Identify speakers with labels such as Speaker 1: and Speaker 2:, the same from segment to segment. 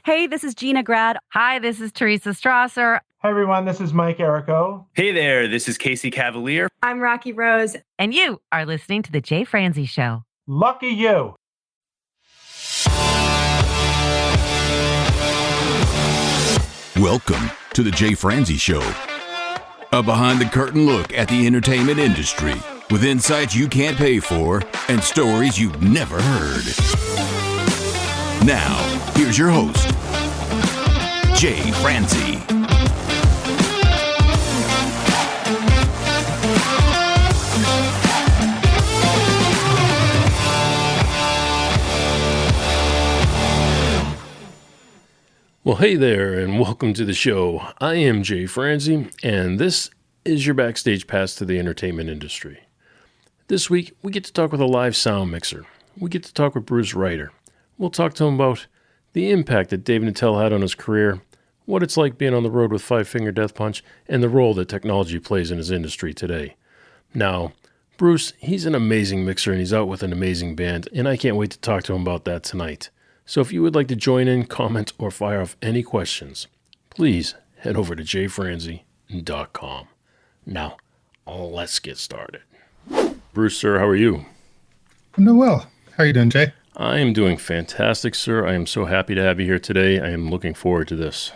Speaker 1: Hey, this is Gina Grad.
Speaker 2: Hi, this is Teresa Strasser.
Speaker 3: Hi, everyone. This is Mike Errico.
Speaker 4: Hey there. This is Casey Cavalier.
Speaker 5: I'm Rocky Rose.
Speaker 2: And you are listening to The Jay Franze Show.
Speaker 3: Lucky you.
Speaker 6: Welcome to The Jay Franze Show, a behind-the-curtain look at the entertainment industry with insights you can't pay for and stories you've never heard. Now, here's your host, Jay Franze.
Speaker 7: Well, hey there, and welcome to the show. I am Jay Franze, and this is your backstage pass to the entertainment industry. This week, we get to talk with a live sound mixer. We get to talk with Bruce Reiter. We'll talk to him about the impact that Dave Natale had on his career, what it's like being on the road with Five Finger Death Punch, and the role that technology plays in his industry today. Now, Bruce, he's an amazing mixer, and he's out with an amazing band, and I can't wait to talk to him about that tonight. So if you would like to join in, comment, or fire off any questions, please head over to jayfranze.com. Now, let's get started. Bruce, sir, how are you?
Speaker 8: I'm doing well. How are you doing, Jay?
Speaker 7: I am doing fantastic, sir. I am so happy to have you here today. I am looking forward to this.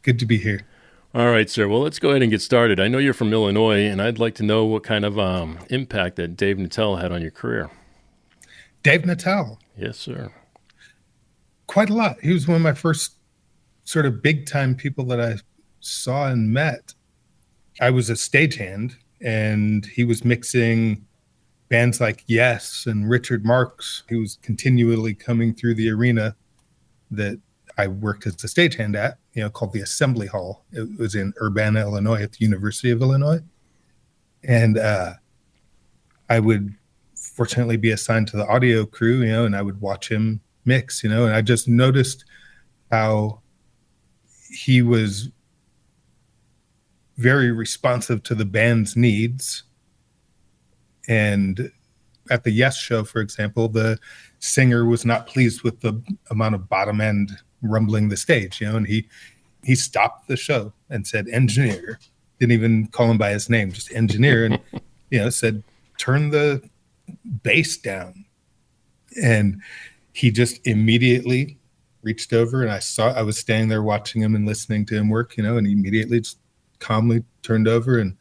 Speaker 8: Good to be here.
Speaker 7: All right, sir. Well, let's go ahead and get started. I know you're from Illinois, and I'd like to know what kind of impact that Dave Natale had on your career.
Speaker 8: Dave Natale?
Speaker 7: Yes, sir.
Speaker 8: Quite a lot. He was one of my first sort of big-time people that I saw and met. I was a stagehand, and he was mixing bands like Yes and Richard Marx. He was continually coming through the arena that I worked as a stagehand at, called the Assembly Hall. It was in Urbana, Illinois, at the University of Illinois. And I would fortunately be assigned to the audio crew, and I would watch him mix, and I just noticed how he was very responsive to the band's needs. And at the Yes show, for example, the singer was not pleased with the amount of bottom end rumbling the stage, and he stopped the show and said, "Engineer," didn't even call him by his name, just engineer, and said, "Turn the bass down." And he just immediately reached over, and I was standing there watching him and listening to him work, and he immediately just calmly turned over and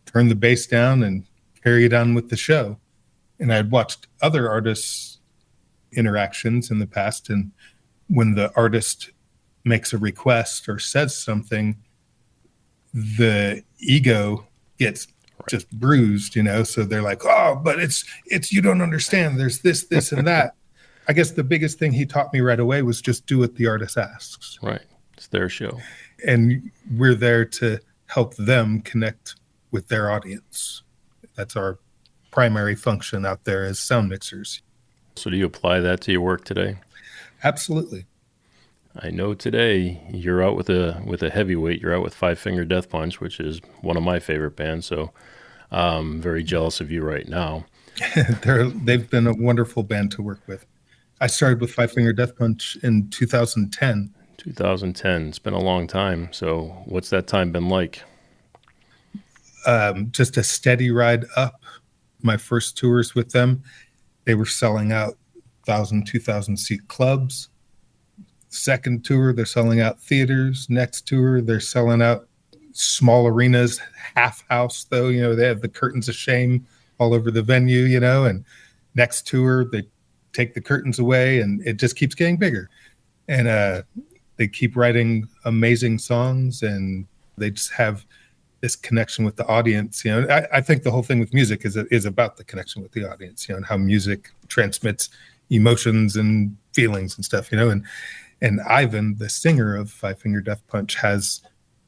Speaker 8: turned the bass down and carried on with the show. And I'd watched other artists' interactions in the past, and when the artist makes a request or says something, the ego gets just bruised, so they're like, "Oh, but it's you don't understand. There's this, and that." I guess the biggest thing he taught me right away was just do what the artist asks.
Speaker 7: Right. It's their show.
Speaker 8: And we're there to help them connect with their audience. That's our primary function out there as sound mixers.
Speaker 7: So do you apply that to your work today?
Speaker 8: Absolutely.
Speaker 7: I know today you're out with a heavyweight. You're out with Five Finger Death Punch, which is one of my favorite bands. So I'm very jealous of you right now.
Speaker 8: They've been a wonderful band to work with. I started with Five Finger Death Punch in 2010.
Speaker 7: 2010. It's been a long time. So what's that time been like?
Speaker 8: Just a steady ride up. My first tours with them, they were selling out 1,000, 2,000 seat clubs. Second tour, they're selling out theaters. Next tour, they're selling out small arenas, half house though. They have the curtains of shame all over the venue, and next tour, they take the curtains away, and it just keeps getting bigger. And they keep writing amazing songs, and they just have this connection with the audience. I think the whole thing with music is about the connection with the audience, and how music transmits emotions and feelings and stuff, and Ivan, the singer of Five Finger Death Punch, has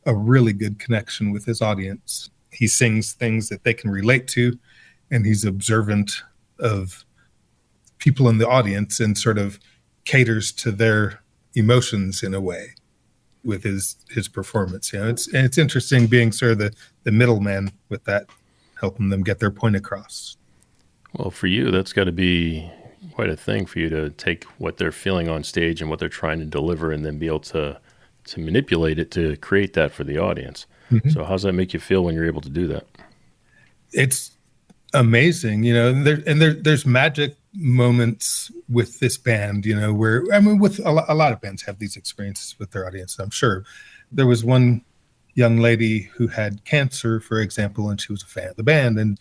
Speaker 8: a really good connection with his audience. He sings things that they can relate to, and he's observant of people in the audience and sort of caters to their emotions in a way with his performance. It's interesting being sort of the middleman with that, helping them get their point across.
Speaker 7: Well, for you, that's got to be quite a thing for you to take what they're feeling on stage and what they're trying to deliver and then be able to manipulate it to create that for the audience.
Speaker 8: Mhm.
Speaker 7: So how does that make you feel when you're able to do that?
Speaker 8: It's amazing, there's magic moments with this band, where, with a lot of bands have these experiences with their audience, I'm sure. There was one young lady who had cancer, for example, and she was a fan of the band, and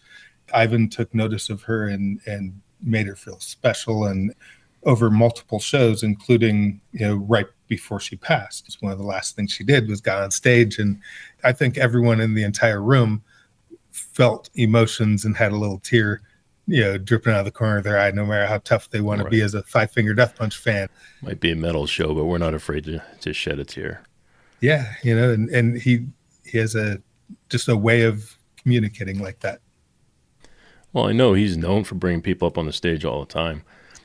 Speaker 8: Ivan took notice of her and made her feel special, and over multiple shows, including, right before she passed. It's one of the last things she did was got on stage, and I think everyone in the entire room felt emotions and had a little tear, dripping out of the corner of their eye, no matter how tough they want to be as a Five Finger Death Punch fan.
Speaker 7: Might be a metal show, but we're not afraid to shed a tear.
Speaker 8: Yeah, and he has just a way of communicating like that.
Speaker 7: Well, I know he's known for bringing people up on the stage all the time.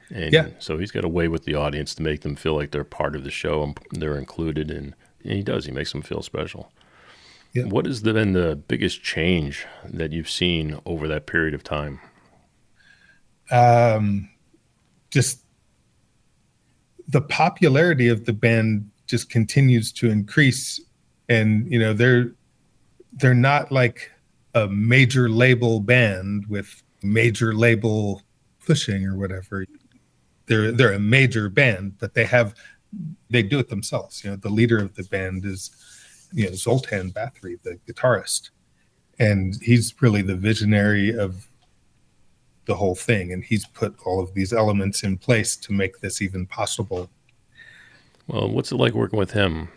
Speaker 7: And so he's got a way with the audience to make them feel like they're part of the show and they're included. And he does. He makes them feel special. Yeah. What has been the biggest change that you've seen over that period of time?
Speaker 8: Just the popularity of the band just continues to increase. And, they're not like a major label band with major label pushing or whatever. They're a major band, but they do it themselves. The leader of the band is, Zoltan Bathory, the guitarist, and he's really the visionary of the whole thing. And he's put all of these elements in place to make this even possible.
Speaker 7: Well, what's it like working with him?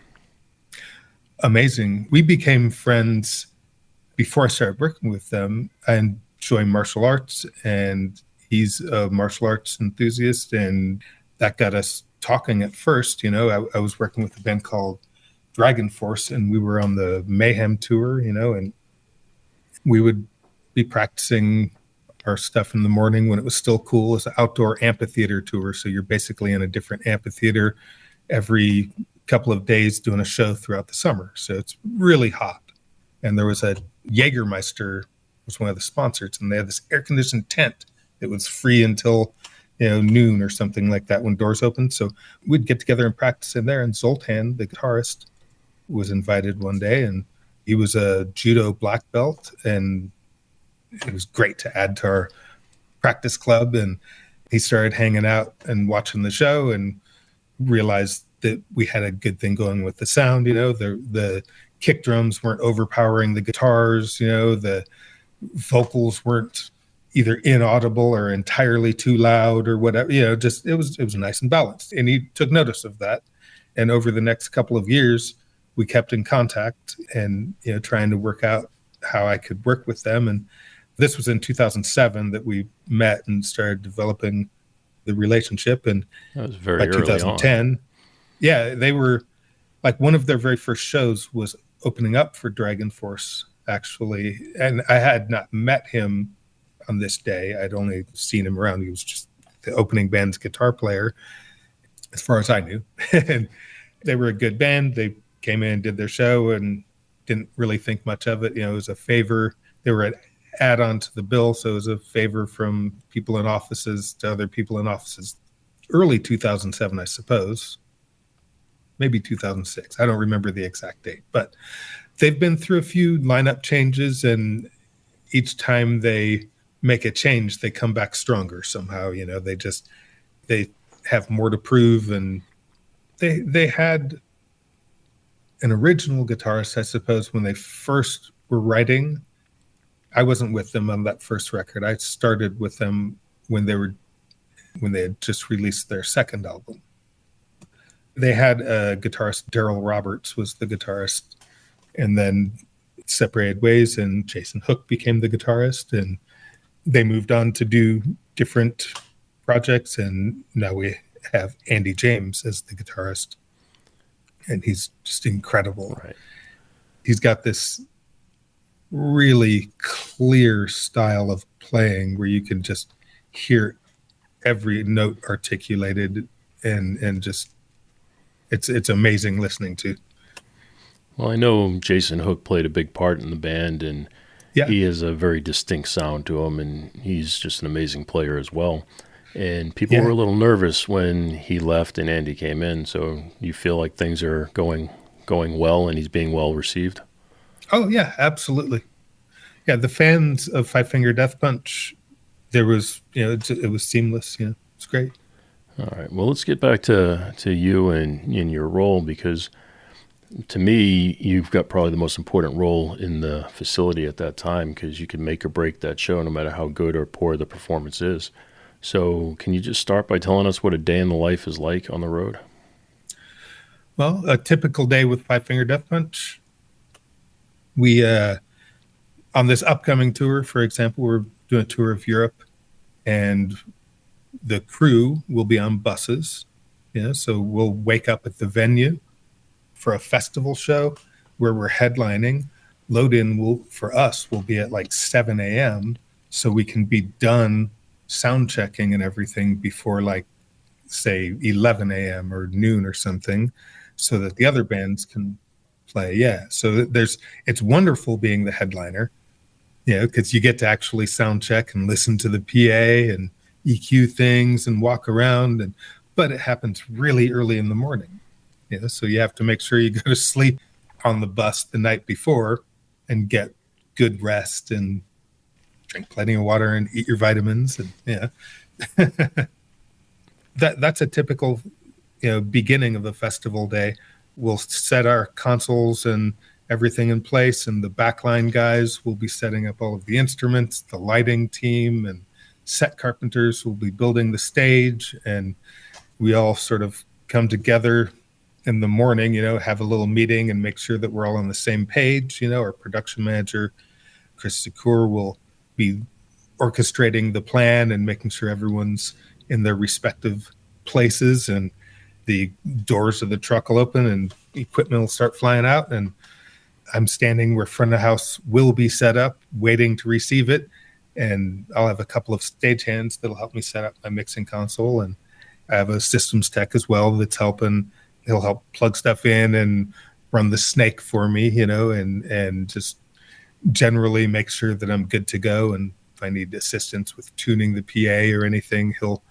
Speaker 8: Amazing. We became friends before I started working with them. I enjoy martial arts, and he's a martial arts enthusiast, and that got us talking at first. I was working with a band called Dragon Force, and we were on the Mayhem tour, and we would be practicing our stuff in the morning when it was still cool. It's an outdoor amphitheater tour, so you're basically in a different amphitheater every couple of days doing a show throughout the summer. So it's really hot. And there was a Jägermeister was one of the sponsors, and they had this air-conditioned tent that was free until noon or something like that when doors opened. So we'd get together and practice in there. And Zoltan, the guitarist, was invited one day, and he was a judo black belt, and it was great to add to our practice club. And he started hanging out and watching the show and realized that we had a good thing going with the sound. The kick drums weren't overpowering the guitars, the vocals weren't either inaudible or entirely too loud or whatever, just it was nice and balanced. And he took notice of that. And over the next couple of years, we kept in contact and, trying to work out how I could work with them. And this was in 2007 that we met and started developing the relationship. And
Speaker 7: that was very
Speaker 8: by 2010,
Speaker 7: early on.
Speaker 8: Yeah, they were like one of their very first shows was opening up for Dragon Force, actually. And I had not met him on this day. I'd only seen him around. He was just the opening band's guitar player, as far as I knew. And they were a good band. They came in and did their show and didn't really think much of it. It was a favor. They were an add-on to the bill, so it was a favor from people in offices to other people in offices. Early 2007, I suppose. Maybe 2006. I don't remember the exact date, but they've been through a few lineup changes, and each time they make a change, they come back stronger somehow. They have more to prove, and they had an original guitarist, I suppose, when they first were writing. I wasn't with them on that first record. I started with them when they had just released their second album. They had a guitarist, Daryl Roberts was the guitarist, and then separated ways, and Jason Hook became the guitarist, and they moved on to do different projects, and now we have Andy James as the guitarist, and he's just incredible.
Speaker 7: Right.
Speaker 8: He's got this really clear style of playing where you can just hear every note articulated, and just it's amazing listening to.
Speaker 7: Well, I know Jason Hook played a big part in the band, and he has a very distinct sound to him, and he's just an amazing player as well. And people were a little nervous when he left and Andy came in. So you feel like things are going well and he's being well received?
Speaker 8: Oh, yeah, absolutely. Yeah, the fans of Five Finger Death Punch, there was, it was seamless. It's great.
Speaker 7: All right. Well, let's get back to you and in your role, because to me, you've got probably the most important role in the facility at that time, because you can make or break that show no matter how good or poor the performance is. So can you just start by telling us what a day in the life is like on the road?
Speaker 8: Well, a typical day with Five Finger Death Punch, we, on this upcoming tour, for example, we're doing a tour of Europe, and the crew will be on buses. So we'll wake up at the venue for a festival show where we're headlining. Load-in for us will be at like 7 a.m. so we can be done sound checking and everything before like, say, 11 a.m. or noon or something, so that the other bands can play. Yeah, so it's wonderful being the headliner, because you get to actually sound check and listen to the PA and EQ things and walk around, but it happens really early in the morning. So you have to make sure you go to sleep on the bus the night before and get good rest and drink plenty of water and eat your vitamins. And that's a typical beginning of a festival day. We'll set our consoles and everything in place, and the backline guys will be setting up all of the instruments. The lighting team and set carpenters will be building the stage, and we all sort of come together in the morning, have a little meeting and make sure that we're all on the same page. Our production manager, Chris Secure, will be orchestrating the plan and making sure everyone's in their respective places, and the doors of the truck will open and equipment will start flying out, and I'm standing where front of house will be set up, waiting to receive it, and I'll have a couple of stagehands that'll help me set up my mixing console, and I have a systems tech as well that's helping. He'll help plug stuff in and run the snake for me, and just generally make sure that I'm good to go. And if I need assistance with tuning the PA or anything, he'll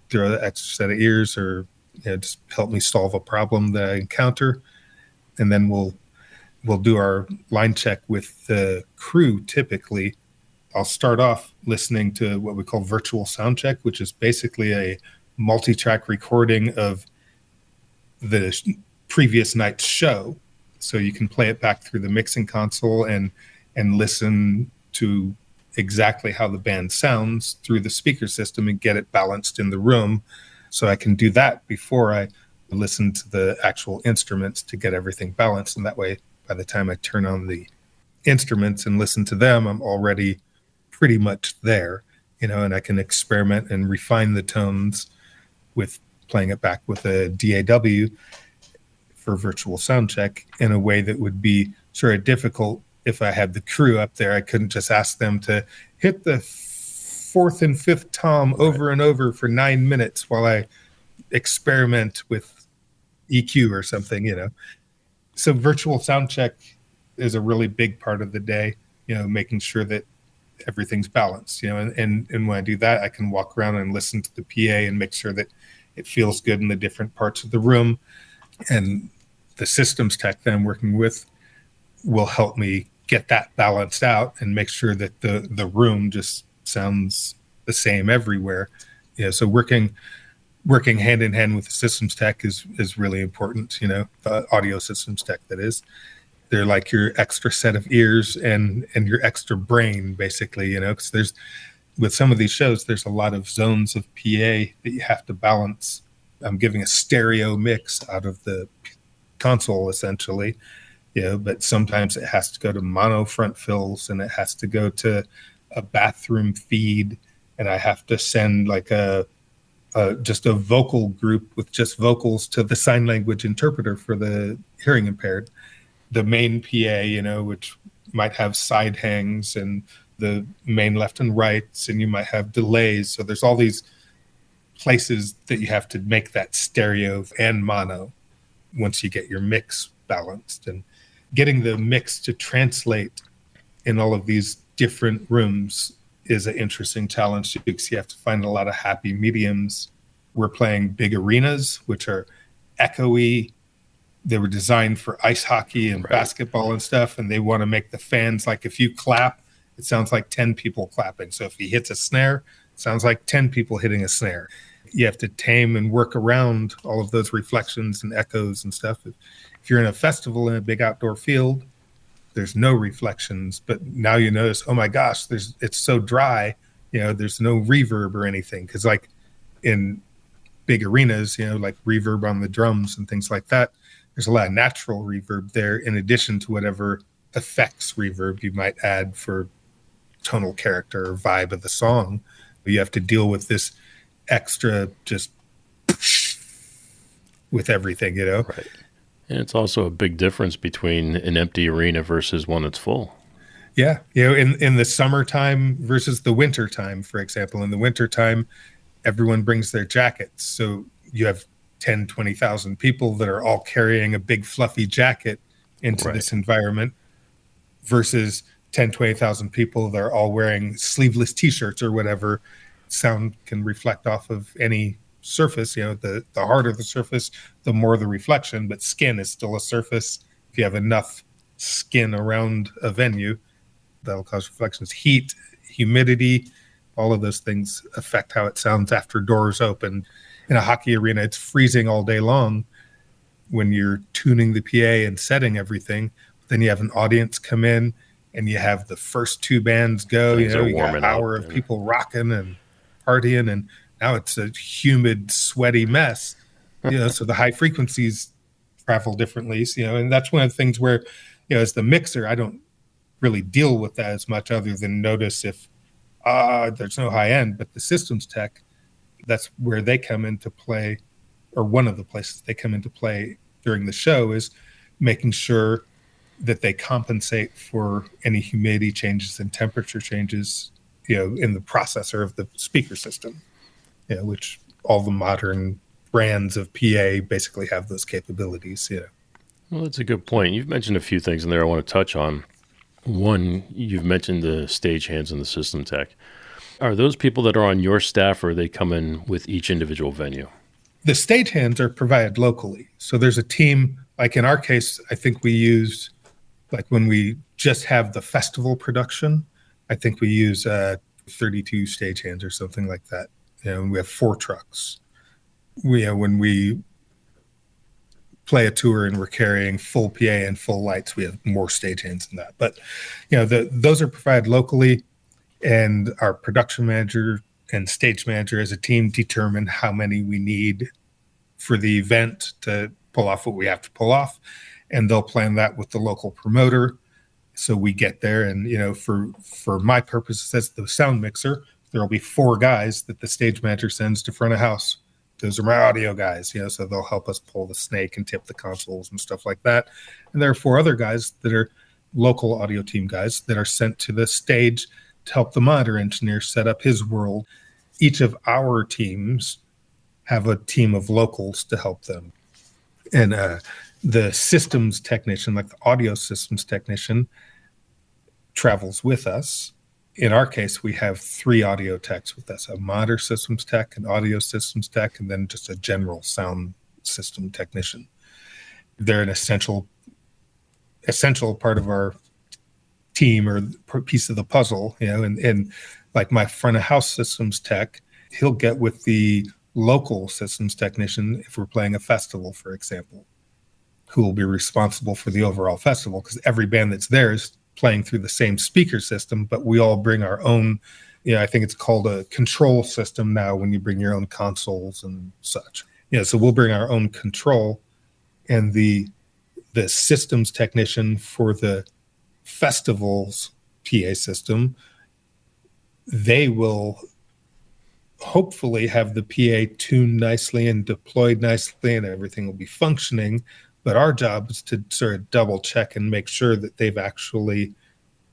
Speaker 8: throw an extra set of ears or just help me solve a problem that I encounter. And then we'll do our line check with the crew. Typically, I'll start off listening to what we call virtual sound check, which is basically a multi-track recording of the previous night's show. So you can play it back through the mixing console and listen to exactly how the band sounds through the speaker system and get it balanced in the room. So I can do that before I listen to the actual instruments to get everything balanced. And that way, by the time I turn on the instruments and listen to them, I'm already pretty much there, and I can experiment and refine the tones with playing it back with a DAW for virtual sound check in a way that would be sort of difficult if I had the crew up there. I couldn't just ask them to hit the fourth and fifth tom over and over for 9 minutes while I experiment with EQ or something, So virtual sound check is a really big part of the day, making sure that everything's balanced, and when I do that, I can walk around and listen to the PA and make sure that it feels good in the different parts of the room. And the systems tech that I'm working with will help me get that balanced out and make sure that the room just sounds the same everywhere. So working hand in hand with the systems tech is really important, the audio systems tech, that is. They're like your extra set of ears and your extra brain, basically, because with some of these shows, there's a lot of zones of PA that you have to balance. I'm giving a stereo mix out of the console, essentially, but sometimes it has to go to mono front fills, and it has to go to a bathroom feed, and I have to send like just a vocal group with just vocals to the sign language interpreter for the hearing impaired. The main PA, which might have side hangs and the main left and rights, and you might have delays. So there's all these places that you have to make that stereo and mono once you get your mix balanced, and getting the mix to translate in all of these different rooms is an interesting challenge because you have to find a lot of happy mediums. We're playing big arenas, which are echoey. They were designed for ice hockey and basketball and stuff, and they want to make the fans, like if you clap, it sounds like 10 people clapping. So if he hits a snare, it sounds like 10 people hitting a snare. You have to tame and work around all of those reflections and echoes and stuff. If you're in a festival in a big outdoor field, there's no reflections, but now you notice, oh my gosh, it's so dry, there's no reverb or anything. Because like in big arenas, like reverb on the drums and things like that, there's a lot of natural reverb there in addition to whatever effects reverb you might add for tonal character or vibe of the song. But you have to deal with this extra just with everything, Right.
Speaker 7: And it's also a big difference between an empty arena versus one that's full.
Speaker 8: Yeah. In the summertime versus the wintertime, for example, in the wintertime, everyone brings their jackets. So you have 10, 20,000 people that are all carrying a big fluffy jacket into this environment versus 10, 20,000 people that are all wearing sleeveless t-shirts or whatever. Sound can reflect off of any surface, the harder the surface, the more the reflection, but skin is still a surface. If you have enough skin around a venue, that'll cause reflections. Heat, humidity, all of those things affect how it sounds after doors open. In a hockey arena, it's freezing all day long when you're tuning the PA and setting everything. Then you have an audience come in and you have the first two bands go, you got an hour of people rocking and partying, and now it's a humid, sweaty mess. So the high frequencies travel differently. And that's one of the things where, as the mixer, I don't really deal with that as much other than notice if there's no high end, but the systems tech, that's where they come into play, or one of the places they come into play during the show is making sure that they compensate for any humidity changes and temperature changes, in the processor of the speaker system, which all the modern brands of PA basically have those capabilities.
Speaker 7: Well, that's a good point. You've mentioned a few things in there I want to touch on. One, you've mentioned the stagehands and the system tech. Are those people that are on your staff, or they come in with each individual venue?
Speaker 8: The stagehands are provided locally. So there's a team, like in our case, I think we use, like when we just have the festival production, I think we use 32 stagehands or something like that. We have 4 trucks. When we play a tour and we're carrying full PA and full lights, we have more stagehands than that. But those are provided locally, and our production manager and stage manager as a team determine how many we need for the event to pull off what we have to pull off, and they'll plan that with the local promoter. So we get there, and for my purposes as the sound mixer, there'll be 4 guys that the stage manager sends to front of house. Those are my audio guys, so they'll help us pull the snake and tip the consoles and stuff like that. And there are 4 other guys that are local audio team guys that are sent to the stage to help the monitor engineer set up his world. Each of our teams have a team of locals to help them. And the systems technician, like the audio systems technician, travels with us. In our case, we have 3 audio techs with us: a monitor systems tech, an audio systems tech, and then just a general sound system technician. They're an essential part of our team, or piece of the puzzle, and like my front of house systems tech, he'll get with the local systems technician if we're playing a festival, for example, who will be responsible for the overall festival, because every band that's there is playing through the same speaker system, but we all bring our own, I think it's called a control system now when you bring your own consoles and such. So we'll bring our own control, and the systems technician for the festival's PA system, they will hopefully have the PA tuned nicely and deployed nicely, and everything will be functioning. But our job is to sort of double check and make sure that they've actually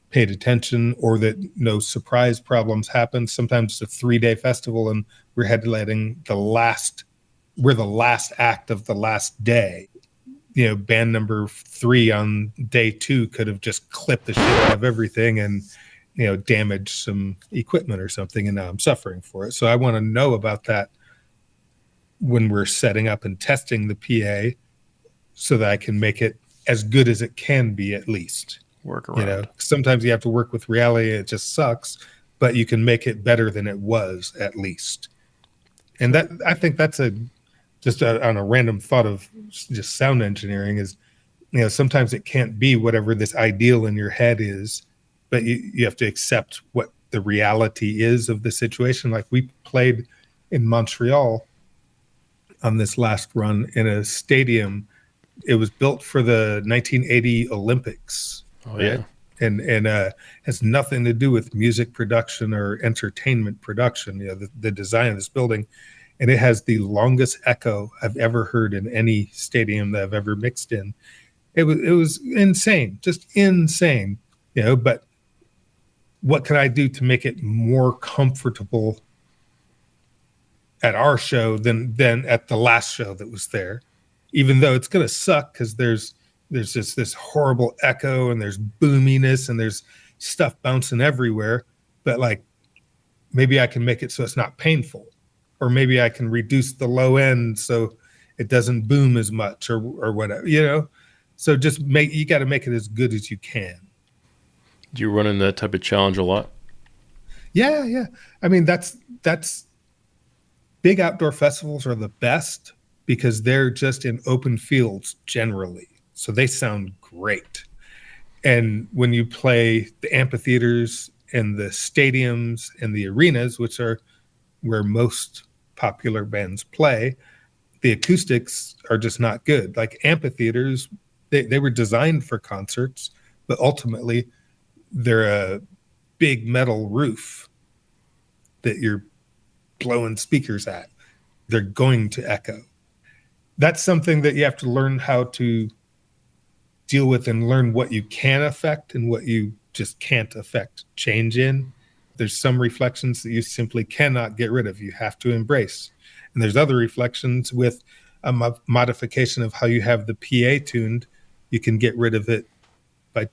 Speaker 8: paid attention, or that no surprise problems happen. Sometimes it's a 3-day festival and we're headlighting we're the last act of the last day. Band number 3 on day 2 could have just clipped the shit out of everything, and damaged some equipment or something, and now I'm suffering for it. So I want to know about that when we're setting up and testing the PA, so that I can make it as good as it can be, at least.
Speaker 7: Work around.
Speaker 8: Sometimes you have to work with reality. It just sucks, but you can make it better than it was, at least. And that, I think that's on a random thought of just sound engineering is, sometimes it can't be whatever this ideal in your head is, but you have to accept what the reality is of the situation. Like we played in Montreal on this last run in a stadium. It was built for the 1980 Olympics.
Speaker 7: Oh, yeah.
Speaker 8: And has nothing to do with music production or entertainment production. The design of this building, and it has the longest echo I've ever heard in any stadium that I've ever mixed in. It was insane, just insane. But what can I do to make it more comfortable at our show than at the last show that was there? Even though it's going to suck because there's just this horrible echo and there's boominess and there's stuff bouncing everywhere. But like, maybe I can make it so it's not painful, or maybe I can reduce the low end so it doesn't boom as much or whatever, So just you got to make it as good as you can.
Speaker 7: Do you run in that type of challenge a lot?
Speaker 8: Yeah. I mean, that's big outdoor festivals are the best because they're just in open fields generally. So they sound great. And when you play the amphitheaters and the stadiums and the arenas, which are where most popular bands play, the acoustics are just not good. Like amphitheaters, they were designed for concerts, but ultimately they're a big metal roof that you're blowing speakers at. They're going to echo. That's something that you have to learn how to deal with and learn what you can affect and what you just can't affect change in. There's some reflections that you simply cannot get rid of. You have to embrace. And there's other reflections with a modification of how you have the PA tuned. You can get rid of it by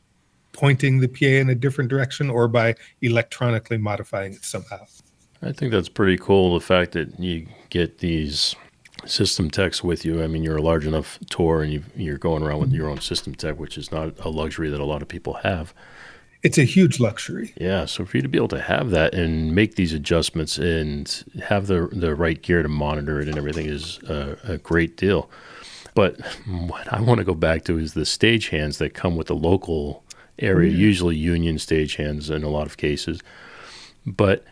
Speaker 8: pointing the PA in a different direction or by electronically modifying it somehow.
Speaker 7: I think that's pretty cool, the fact that you get these system techs with you. I mean, you're a large enough tour and you're going around with your own system tech, which is not a luxury that a lot of people have.
Speaker 8: It's a huge luxury.
Speaker 7: Yeah, so for you to be able to have that and make these adjustments and have the right gear to monitor it and everything is a great deal. But what I want to go back to is the stagehands that come with the local area, usually union stagehands in a lot of cases. But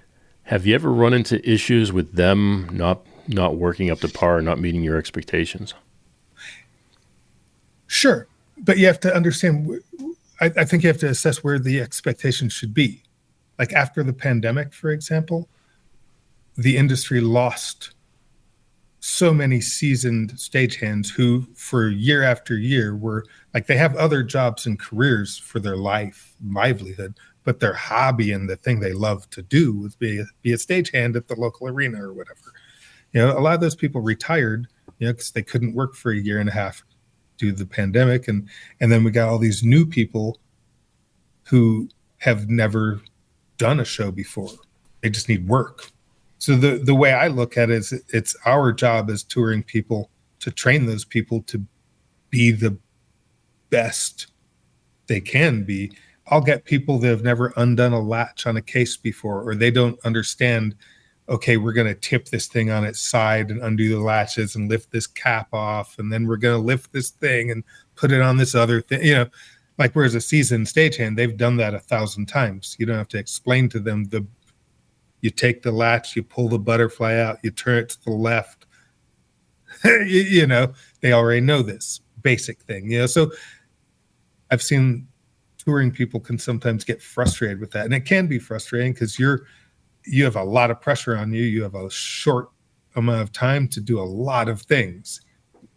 Speaker 7: have you ever run into issues with them not working up to par, not meeting your expectations?
Speaker 8: Sure, but you have to understand, I think you have to assess where the expectations should be. Like after the pandemic, for example, the industry lost so many seasoned stagehands who for year after year were like, they have other jobs and careers for their livelihood, but their hobby and the thing they love to do was be a stagehand at the local arena or whatever. A lot of those people retired, because they couldn't work for a year and a half due to the pandemic. And then we got all these new people who have never done a show before. They just need work. So the way I look at it is it's our job as touring people to train those people to be the best they can be. I'll get people that have never undone a latch on a case before, or they don't understand, okay, we're going to tip this thing on its side and undo the latches and lift this cap off. And then we're going to lift this thing and put it on this other thing, like whereas a seasoned stagehand, they've done that 1,000 times. You don't have to explain to them you take the latch, you pull the butterfly out, you turn it to the left. They already know this basic thing, So I've seen touring people can sometimes get frustrated with that. And it can be frustrating because you have a lot of pressure on you. You have a short amount of time to do a lot of things.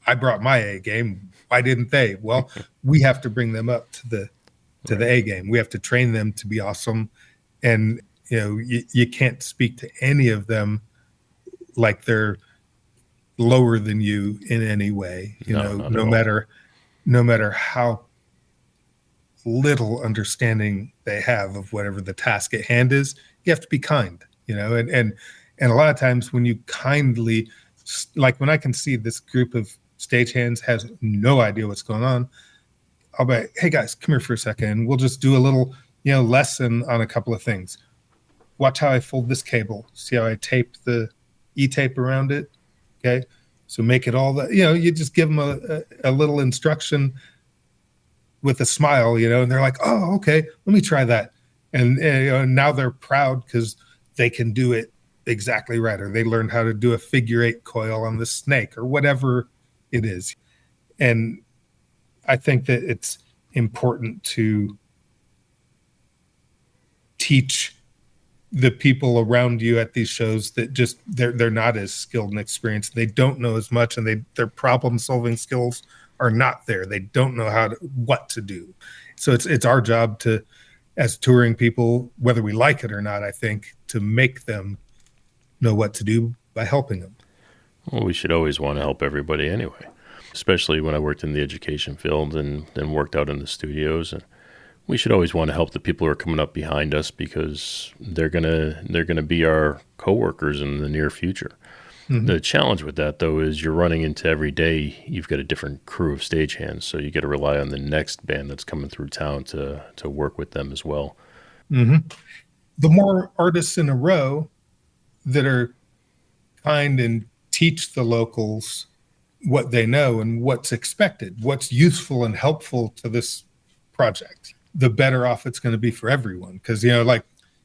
Speaker 8: I brought my A game. Why didn't they? Well, we have to bring them up to the A game. We have to train them to be awesome. And, you can't speak to any of them like they're lower than you in any way, no matter how little understanding they have of whatever the task at hand is, you have to be kind, and a lot of times when you kindly, like when I can see this group of stagehands has no idea what's going on, I'll be like, hey guys, come here for a second. And we'll just do a little, lesson on a couple of things. Watch how I fold this cable. See how I tape the E-tape around it? Okay. So make it all that, you just give them a little instruction with a smile, and they're like, oh, okay, let me try that. And now they're proud because they can do it exactly right. Or they learned how to do a figure 8 coil on the snake or whatever it is. And I think that it's important to teach the people around you at these shows that just they're not as skilled and experienced. They don't know as much, and their problem solving skills are not there. They don't know what to do. So it's our job to, as touring people, whether we like it or not, I think, to make them know what to do by helping them.
Speaker 7: Well, we should always want to help everybody anyway, especially when I worked in the education field and then worked out in the studios. And we should always want to help the people who are coming up behind us because they're gonna be our coworkers in the near future. Mm-hmm. The challenge with that, though, is you're running into every day you've got a different crew of stagehands, so you got to rely on the next band that's coming through town to work with them as well.
Speaker 8: Mm-hmm. The more artists in a row that are kind and teach the locals what they know and what's expected, what's useful and helpful to this project, the better off it's going to be for everyone. Because, like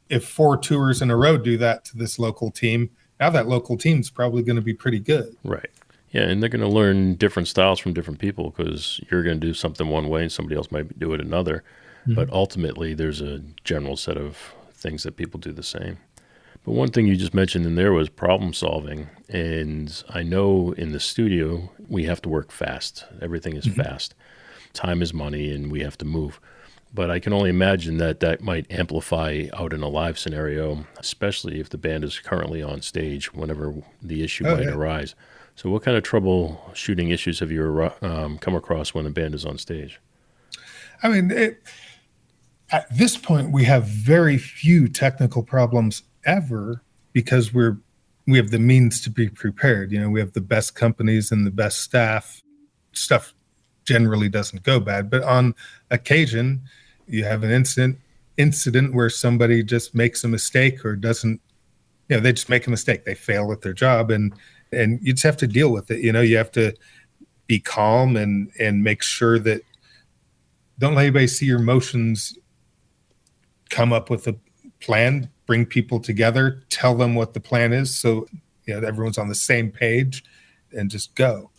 Speaker 8: if 4 tours in a row do that to this local team, now that local team's probably going to be pretty good.
Speaker 7: Right. Yeah, and they're going to learn different styles from different people because you're going to do something one way and somebody else might do it another. Mm-hmm. But ultimately, there's a general set of things that people do the same. But one thing you just mentioned in there was problem solving. And I know in the studio, we have to work fast. Everything is mm-hmm. fast. Time is money, and we have to move. But I can only imagine that might amplify out in a live scenario, especially if the band is currently on stage whenever the issue might arise. So what kind of troubleshooting issues have you come across when a band is on stage?
Speaker 8: I mean, at this point, we have very few technical problems ever because we have the means to be prepared. We have the best companies and the best staff. Stuff generally doesn't go bad, but on occasion you have an incident where somebody just makes a mistake or doesn't, they just make a mistake. They fail at their job and you just have to deal with it. You have to be calm and make sure that don't let anybody see your emotions. Come up with a plan, bring people together, tell them what the plan is. So, everyone's on the same page and just go.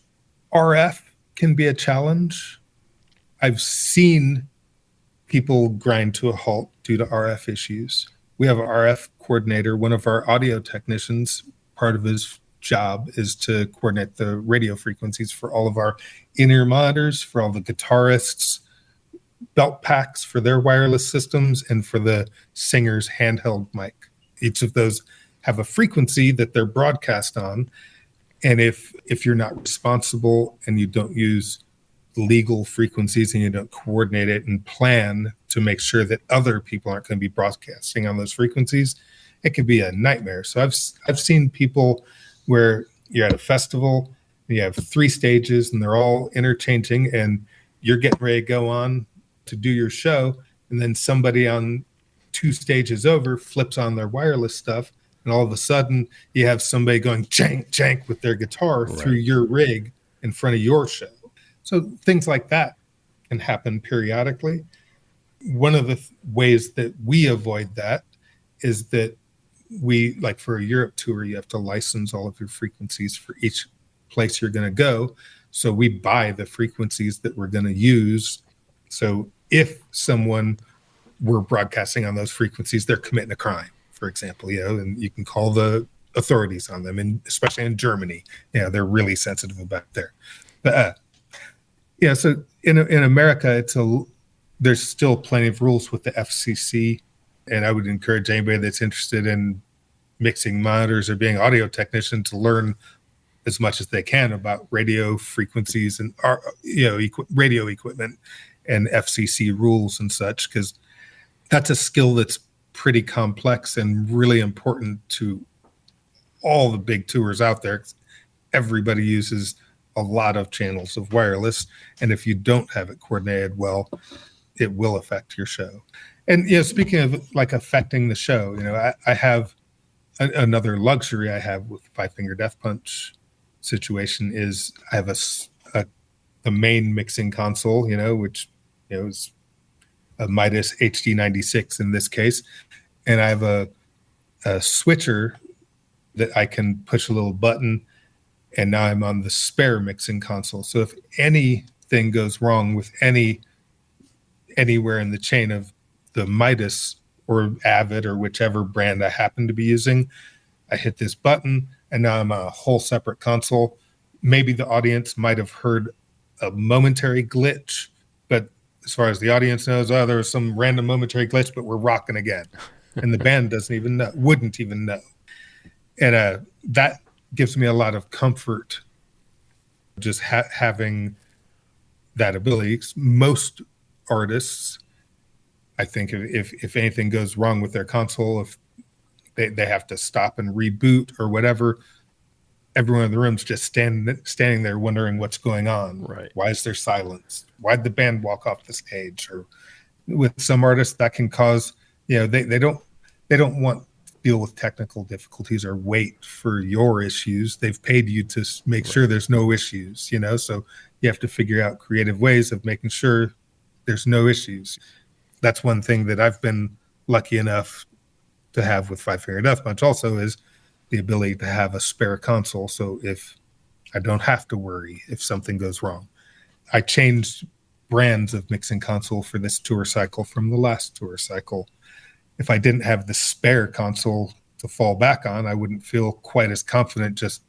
Speaker 8: RF can be a challenge. I've seen people grind to a halt due to RF issues. We have an RF coordinator. One of our audio technicians, part of his job is to coordinate the radio frequencies for all of our in-ear monitors, for all the guitarists' belt packs for their wireless systems, and for the singer's handheld mic. Each of those have a frequency that they're broadcast on. And if you're not responsible and you don't use legal frequencies and you don't coordinate it and plan to make sure that other people aren't going to be broadcasting on those frequencies, it could be a nightmare. So I've seen people where you're at a festival and you have 3 stages and they're all interchanging and you're getting ready to go on to do your show, and then somebody on 2 stages over flips on their wireless stuff, and all of a sudden you have somebody going jank, jank with their guitar through your rig in front of your show. So things like that can happen periodically. One of the ways that we avoid that is that we, like for a Europe tour, you have to license all of your frequencies for each place you're going to go. So we buy the frequencies that we're going to use. So if someone were broadcasting on those frequencies, they're committing a crime, for example, and you can call the authorities on them, and especially in Germany, they're really sensitive about there. But so in America, there's still plenty of rules with the FCC, and I would encourage anybody that's interested in mixing monitors or being audio technician to learn as much as they can about radio frequencies and radio equipment and FCC rules and such, because that's a skill that's pretty complex and really important to all the big tours out there. Everybody uses a lot of channels of wireless, and if you don't have it coordinated well, it will affect your show. And speaking of like affecting the show, I have another luxury I have with Five Finger Death Punch situation is I have a main mixing console, which is a Midas HD96 in this case, and I have a switcher that I can push a little button, and now I'm on the spare mixing console. So if anything goes wrong with anywhere in the chain of the Midas or Avid or whichever brand I happen to be using, I hit this button, and now I'm on a whole separate console. Maybe the audience might have heard a momentary glitch, but as far as the audience knows, there was some random momentary glitch, but we're rocking again. And the band wouldn't even know. And that gives me a lot of comfort, just having that ability. Most artists, I think, if anything goes wrong with their console, if they have to stop and reboot or whatever, everyone in the room's just standing there wondering what's going on.
Speaker 7: Right.
Speaker 8: Why is there silence? Why'd the band walk off the stage? Or with some artists, that can cause, they don't want to deal with technical difficulties or wait for your issues. They've paid you to make sure there's no issues, so you have to figure out creative ways of making sure there's no issues. That's one thing that I've been lucky enough to have with Five Finger Death Punch also is the ability to have a spare console. So if I don't have to worry if something goes wrong. I changed brands of mixing console for this tour cycle from the last tour cycle. If I didn't have the spare console to fall back on, I wouldn't feel quite as confident just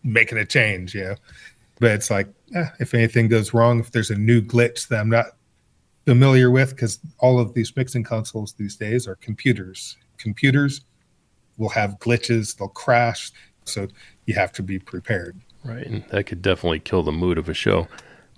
Speaker 8: making a change, But it's like, if anything goes wrong, if there's a new glitch that I'm not familiar with, because all of these mixing consoles these days are computers. Computers will have glitches, they'll crash, so you have to be prepared.
Speaker 7: Right, and that could definitely kill the mood of a show.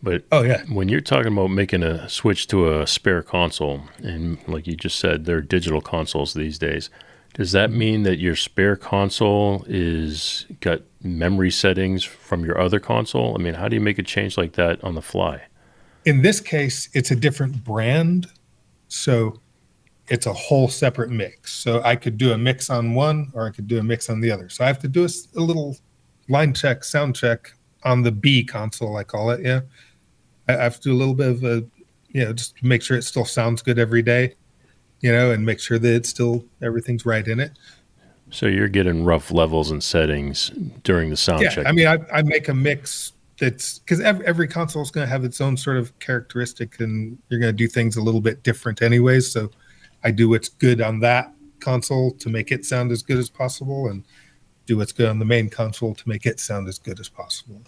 Speaker 7: But when you're talking about making a switch to a spare console, and like you just said, they're digital consoles these days, does that mean that your spare console is got memory settings from your other console? I mean, how do you make a change like that on the fly?
Speaker 8: In this case, it's a different brand, so it's a whole separate mix. So I could do a mix on one, or I could do a mix on the other. So I have to do a little line check, sound check on the B console, I call it. Yeah, I have to do a little bit of just to make sure it still sounds good every day, and make sure that everything's right in it.
Speaker 7: So you're getting rough levels and settings during the sound check.
Speaker 8: I mean, I make a mix that's because every console is going to have its own sort of characteristic, and you're going to do things a little bit different anyways. So I do what's good on that console to make it sound as good as possible, and do what's good on the main console to make it sound as good as possible.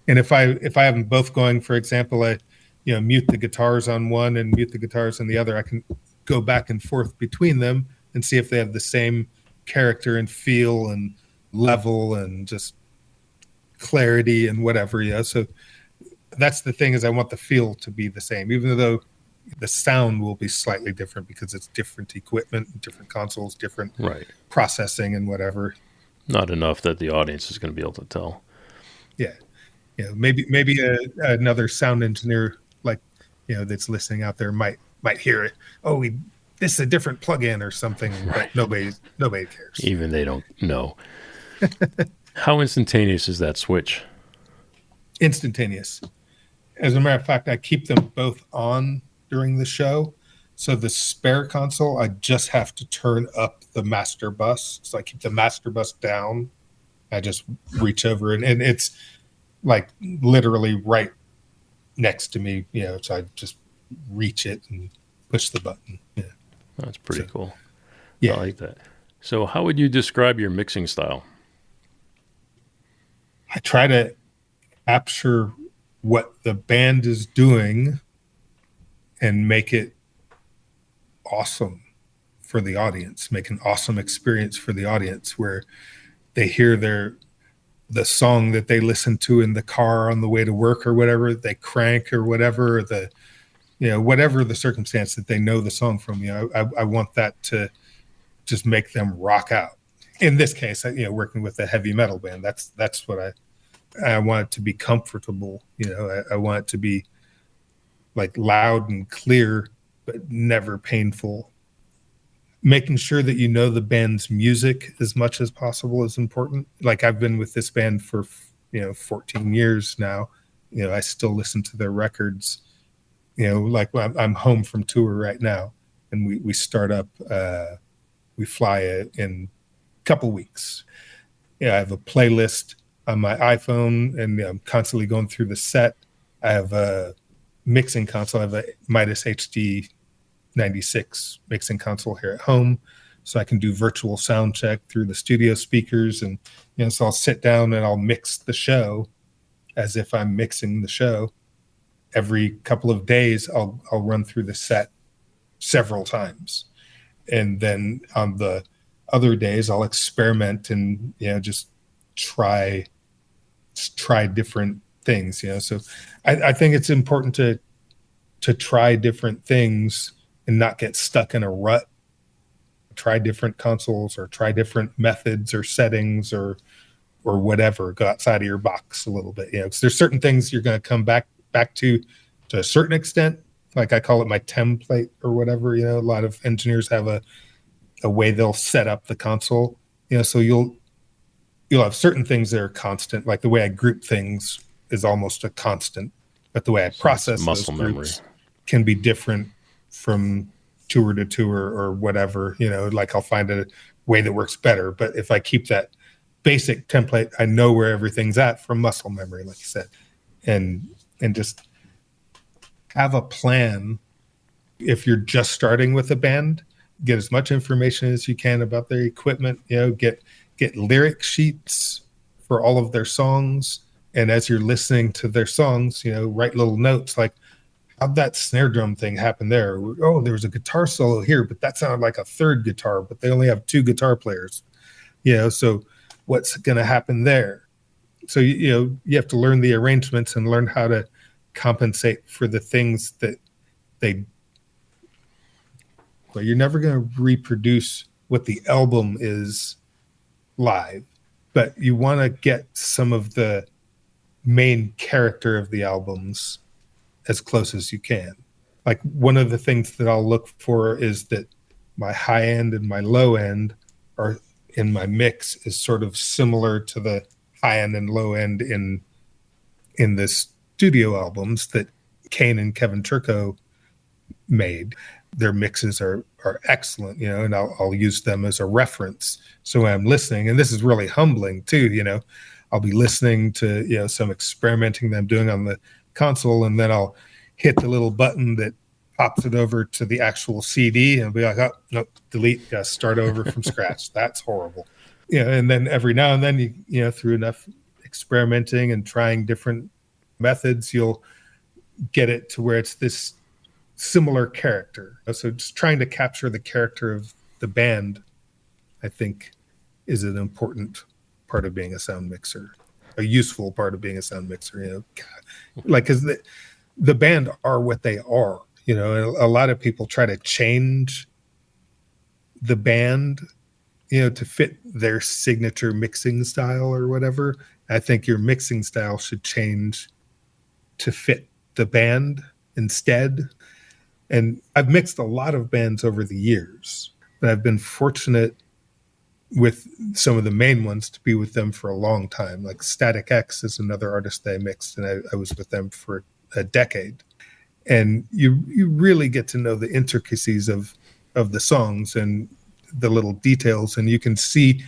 Speaker 8: And if I have them both going, for example, I mute the guitars on one and mute the guitars on the other, I can go back and forth between them and see if they have the same character and feel and level and just clarity and whatever. So that's the thing, is I want the feel to be the same, even though the sound will be slightly different because it's different equipment, different consoles, different processing and whatever.
Speaker 7: Not enough that the audience is going to be able to tell.
Speaker 8: Yeah. Maybe another sound engineer that's listening out there might hear it. Oh, this is a different plug-in or something, but nobody cares.
Speaker 7: Even they don't know. How instantaneous is that switch?
Speaker 8: Instantaneous. As a matter of fact, I keep them both on during the show. So the spare console, I just have to turn up the master bus. So I keep the master bus down. I just reach over and it's like literally right next to me, so I just reach it and push the button. Yeah.
Speaker 7: That's pretty cool.
Speaker 8: Yeah.
Speaker 7: I like that. So how would you describe your mixing style?
Speaker 8: I try to capture what the band is doing and make it awesome for the audience, make an awesome experience for the audience where they hear the song that they listen to in the car on the way to work or whatever, they crank or whatever, whatever the circumstance that they know the song from, I want that to just make them rock out. In this case, working with a heavy metal band, that's what I want it to be comfortable. I want it to be like loud and clear, but never painful. Making sure that the band's music as much as possible is important. Like I've been with this band for 14 years now. I still listen to their records. Like I'm home from tour right now, and we start up. We fly in a couple weeks. I have a playlist on my iPhone, and I'm constantly going through the set. I have a mixing console. I have a Midas HD 96 mixing console here at home, so I can do virtual sound check through the studio speakers, and so I'll sit down and I'll mix the show as if I'm mixing the show. Every couple of days I'll run through the set several times, and then on the other days I'll experiment and just try different things. So I think it's important to try different things and not get stuck in a rut. Try different consoles or try different methods or settings or whatever. Go outside of your box a little bit. 'Cause there's certain things you're going to come back to a certain extent. Like I call it my template or whatever. A lot of engineers have a way they'll set up the console. So you'll have certain things that are constant. Like the way I group things is almost a constant, but the way I process
Speaker 7: muscle
Speaker 8: those
Speaker 7: memory
Speaker 8: groups can be different from tour to tour or whatever. Like I'll find a way that works better. But if I keep that basic template, I know where everything's at from muscle memory, like you said, and just have a plan. If you're just starting with a band, get as much information as you can about their equipment. Get lyric sheets for all of their songs, and as you're listening to their songs, write little notes like, how'd that snare drum thing happen there? Oh, there was a guitar solo here, but that sounded like a third guitar, but they only have 2 guitar players. So what's going to happen there? So, you have to learn the arrangements and learn how to compensate for the things that you're never going to reproduce what the album is live, but you want to get some of the main character of the albums as close as you can. Like one of the things that I'll look for is that my high end and my low end are in my mix is sort of similar to the high end and low end in the studio albums that Kane and Kevin Turco made. Their mixes are excellent, and I'll use them as a reference. So when I'm listening, and this is really humbling too, I'll be listening to, some experimenting that I'm doing on the console, and then I'll hit the little button that pops it over to the actual CD and be like, oh, nope, delete, gotta start over from scratch. That's horrible. And then every now and then, you through enough experimenting and trying different methods, you'll get it to where it's this similar character. So just trying to capture the character of the band, I think, is an important part of being a sound mixer, a useful part of being a sound mixer, like, because the band are what they are, and a lot of people try to change the band, to fit their signature mixing style or whatever. I think your mixing style should change to fit the band instead. And I've mixed a lot of bands over the years, but I've been fortunate with some of the main ones to be with them for a long time. Like Static X is another artist that I mixed, and I was with them for a decade. And you really get to know the intricacies of the songs and the little details, and you can see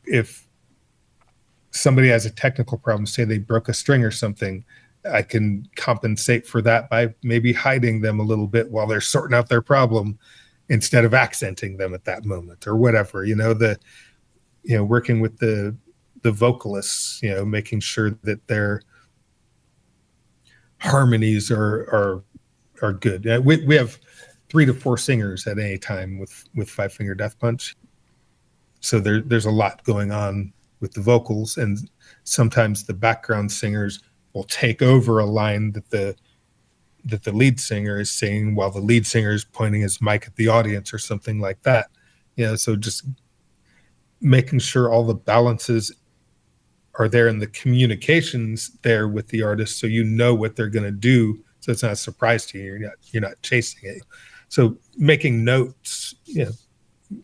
Speaker 8: if somebody has a technical problem, say they broke a string or something, I can compensate for that by maybe hiding them a little bit while they're sorting out their problem instead of accenting them at that moment or whatever. Working with the vocalists, making sure that their harmonies are good. We have 3 to 4 singers at any time with Five Finger Death Punch, so there's a lot going on with the vocals, and sometimes the background singers will take over a line that the lead singer is singing while the lead singer is pointing his mic at the audience or something like that. So just making sure all the balances are there and the communications there with the artist, so you know what they're going to do, so it's not a surprise to you. You're not chasing it. So making notes,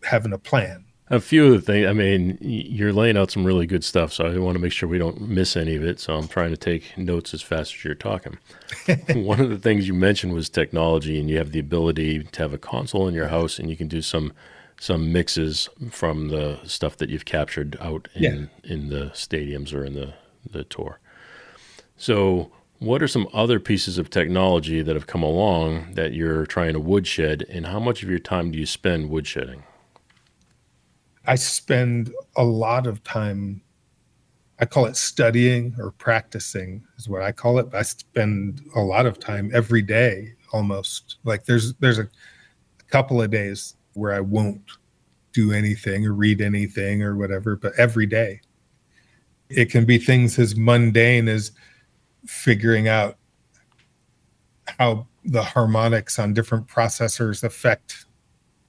Speaker 8: having a plan.
Speaker 7: A few of the things, I mean, you're laying out some really good stuff, so I want to make sure we don't miss any of it. So I'm trying to take notes as fast as you're talking. One of the things you mentioned was technology, and you have the ability to have a console in your house, and you can do some mixes from the stuff that you've captured out in the stadiums or in the tour. So what are some other pieces of technology that have come along that you're trying to woodshed, and how much of your time do you spend woodshedding?
Speaker 8: I spend a lot of time, I call it studying or practicing is what I call it. I spend a lot of time every day almost. Like there's a couple of days where I won't do anything or read anything or whatever, but every day. It can be things as mundane as figuring out how the harmonics on different processors affect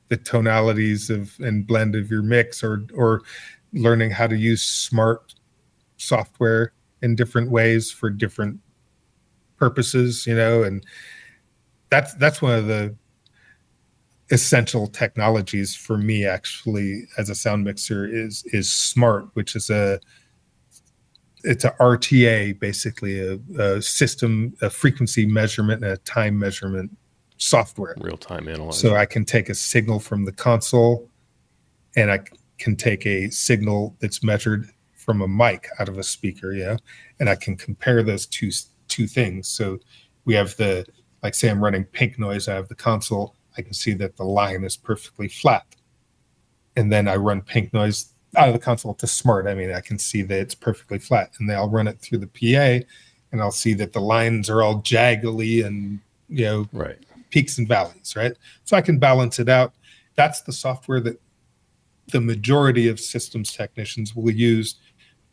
Speaker 8: the tonalities and blend of your mix, or learning how to use smart software in different ways for different purposes, and that's one of the essential technologies for me actually as a sound mixer is smart, which is it's a RTA, basically a system, a frequency measurement and a time measurement software.
Speaker 7: Real-time analyzer.
Speaker 8: So I can take a signal from the console, and I can take a signal that's measured from a mic out of a speaker, and I can compare those two things. So we have like say I'm running pink noise, I have the console, I can see that the line is perfectly flat. And then I run pink noise out of the console to smart. I mean, I can see that it's perfectly flat. And then I'll run it through the PA, and I'll see that the lines are all jaggly and,
Speaker 7: right,
Speaker 8: peaks and valleys, right? So I can balance it out. That's the software that the majority of systems technicians will use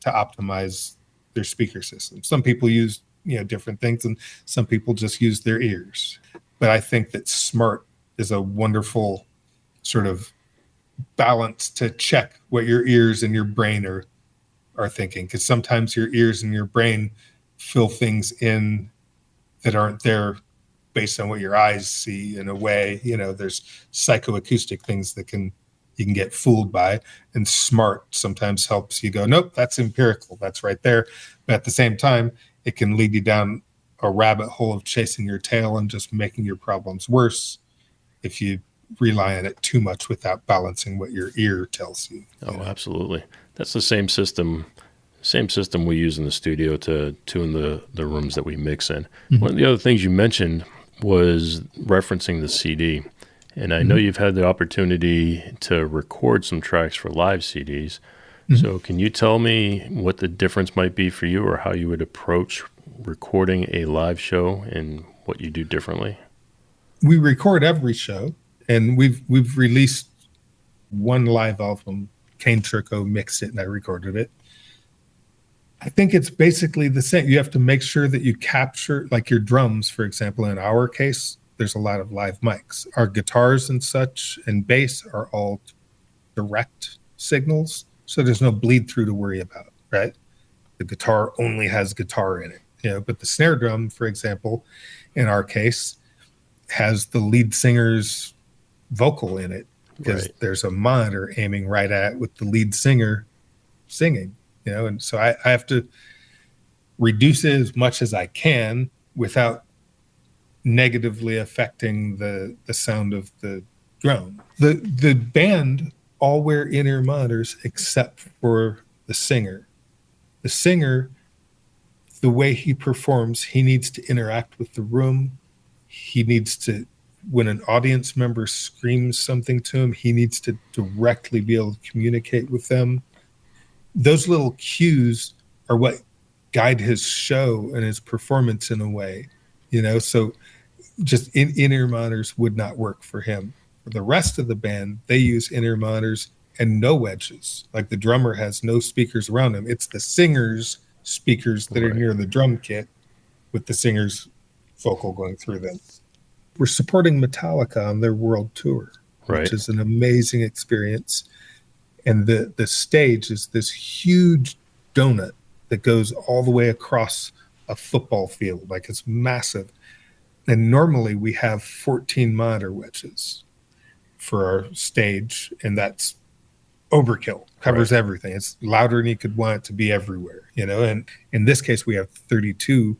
Speaker 8: to optimize their speaker system. Some people use, different things, and some people just use their ears. But I think that smart is a wonderful sort of balance to check what your ears and your brain are thinking, because sometimes your ears and your brain fill things in that aren't there based on what your eyes see. In a way, there's psychoacoustic things that you can get fooled by, and smart sometimes helps you go, nope, that's empirical, that's right there. But at the same time, it can lead you down a rabbit hole of chasing your tail and just making your problems worse if you rely on it too much without balancing what your ear tells you.
Speaker 7: Absolutely. That's the same system we use in the studio to tune the rooms that we mix in. Mm-hmm. One of the other things you mentioned was referencing the CD. And I know you've had the opportunity to record some tracks for live CDs. Mm-hmm. So can you tell me what the difference might be for you, or how you would approach recording a live show and what you do differently?
Speaker 8: We record every show, and we've released one live album. Kane Turco mixed it and I recorded it. I think it's basically the same. You have to make sure that you capture, like your drums, for example, in our case, there's a lot of live mics. Our guitars and such and bass are all direct signals, so there's no bleed through to worry about, right? The guitar only has guitar in it, but the snare drum, for example, in our case, has the lead singer's vocal in it, because there's a monitor aiming right at with the lead singer singing, and so I have to reduce it as much as I can without negatively affecting the sound of the drum. The band all wear in-ear monitors except for the singer. The singer, the way he performs, he needs to interact with the room. He needs to, when an audience member screams something to him, he needs to directly be able to communicate with them. Those little cues are what guide his show and his performance in a way, so just in-ear monitors would not work for him. For the rest of the band, they use in-ear monitors and no wedges. Like the drummer has no speakers around him. It's the singer's speakers that are near the drum kit with the singer's vocal going through them. We're supporting Metallica on their world tour, which is an amazing experience. And the stage is this huge donut that goes all the way across a football field. Like it's massive. And normally we have 14 monitor wedges for our stage, and that's overkill, covers everything. It's louder than you could want it to be everywhere, you know? And in this case, we have 32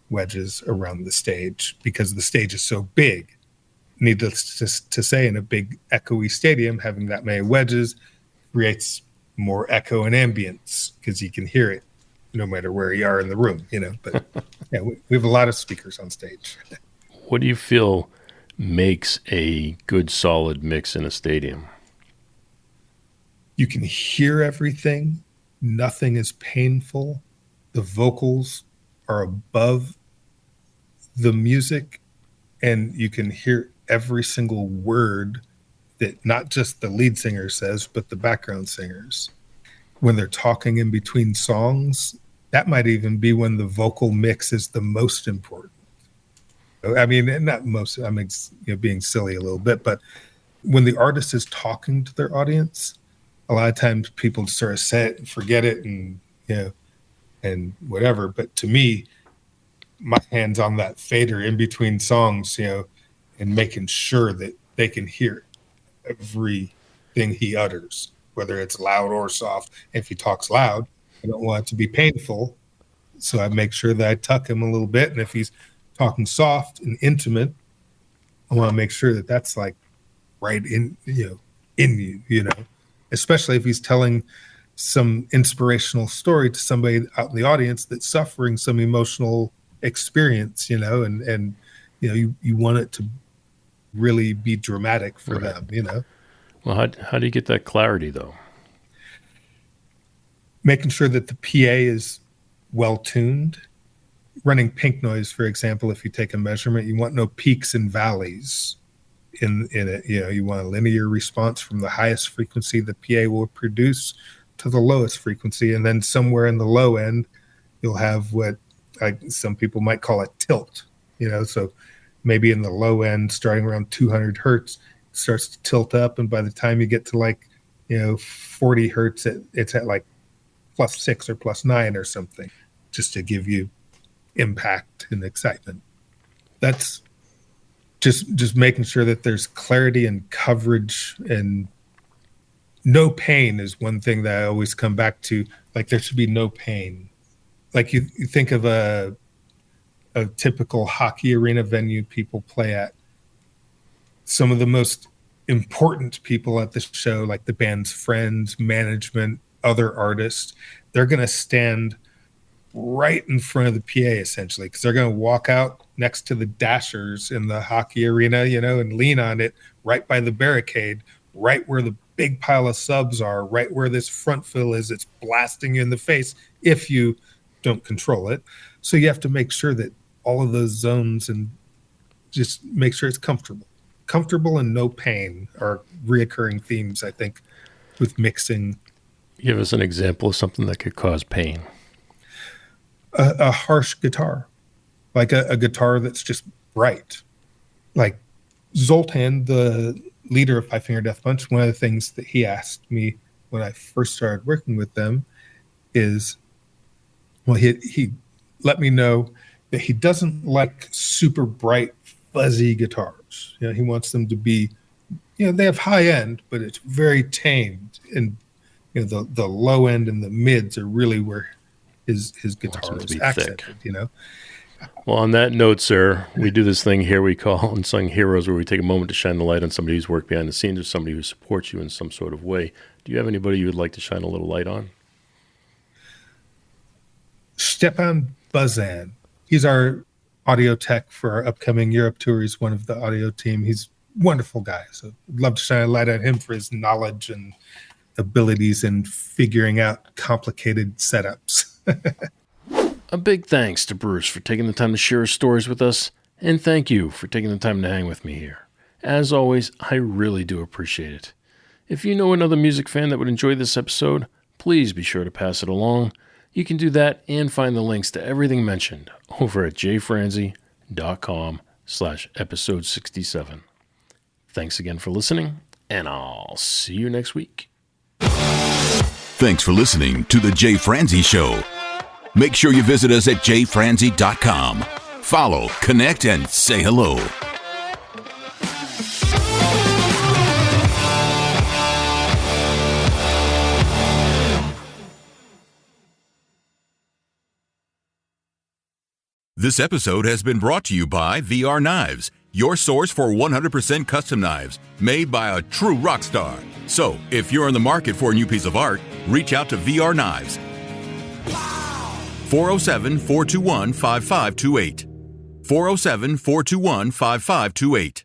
Speaker 8: wedges around the stage because the stage is so big. Needless to say, in a big echoey stadium, having that many wedges creates more echo and ambience because you can hear it no matter where you are in the room, you know? But yeah, we have a lot of speakers on stage.
Speaker 7: What do you feel makes a good solid mix in a stadium?
Speaker 8: You can hear everything. Nothing is painful. The vocals are above the music, and you can hear every single word that not just the lead singer says, but the background singers. When they're talking in between songs, that might even be when the vocal mix is the most important. I mean, not most, I mean, being silly a little bit, but when the artist is talking to their audience, a lot of times people sort of say it and forget it and, you know, and whatever. But to me, my hand's on that fader in between songs, you know, and making sure that they can hear everything he utters, whether it's loud or soft. If he talks loud, I don't want it to be painful. So I make sure that I tuck him a little bit. And if he's talking soft and intimate, I want to make sure that that's like right in, you know, especially if he's telling some inspirational story to somebody out in the audience that's suffering some emotional experience, you know, and you know, you want it to really be dramatic for them, you know.
Speaker 7: Well, how do you get that clarity though?
Speaker 8: Making sure that the PA is well tuned. Running pink noise, for example, if you take a measurement, you want no peaks and valleys in it. You know, you want a linear response from the highest frequency the PA will produce to the lowest frequency. And then somewhere in the low end, you'll have what some people might call a tilt, you know, so maybe in the low end, starting around 200 hertz, it starts to tilt up. And by the time you get to like, you know, 40 hertz, it's at like +6 or +9 or something, just to give you impact and excitement. That's just making sure that there's clarity and coverage, and no pain is one thing that I always come back to. Like there should be no pain. Like you think of a typical hockey arena venue people play at. Some of the most important people at the show, like the band's friends, management, other artists, they're going to stand right in front of the PA essentially, because they're going to walk out next to the dashers in the hockey arena, you know, and lean on it right by the barricade, right where the big pile of subs are, right where this front fill is. It's blasting you in the face if you don't control it. So you have to make sure that all of those zones, and just make sure it's comfortable and no pain are reoccurring themes, I think, with mixing.
Speaker 7: Give us an example of something that could cause pain.
Speaker 8: A harsh guitar, like a guitar that's just bright. Like Zoltan, the leader of Five Finger Death Punch, one of the things that he asked me when I first started working with them is, well, he let me know that he doesn't like super bright, fuzzy guitars. You know, he wants them to be, you know, they have high end, but it's very tamed. And, you know, the low end and the mids are really where his guitar is accented, thick. You know.
Speaker 7: Well, on that note, sir, we do this thing here we call Unsung Heroes, where we take a moment to shine the light on somebody who's worked behind the scenes or somebody who supports you in some sort of way. Do you have anybody you would like to shine a little light on?
Speaker 8: Stepan Bazan. He's our audio tech for our upcoming Europe tour. He's one of the audio team. He's a wonderful guy. So I'd love to shine a light on him for his knowledge and abilities in figuring out complicated setups.
Speaker 7: A big thanks to Bruce for taking the time to share his stories with us, and thank you for taking the time to hang with me here. As always, I really do appreciate it. If you know another music fan that would enjoy this episode, please be sure to pass it along. You can do that and find the links to everything mentioned over at jayfranze.com/episode 67. Thanks again for listening, and I'll see you next week.
Speaker 6: Thanks for listening to The Jay Franze Show. Make sure you visit us at jayfranze.com. Follow, connect, and say hello. This episode has been brought to you by VR Knives, your source for 100% custom knives made by a true rock star. So, if you're in the market for a new piece of art, reach out to VR Knives. 407-421-5528. 407-421-5528.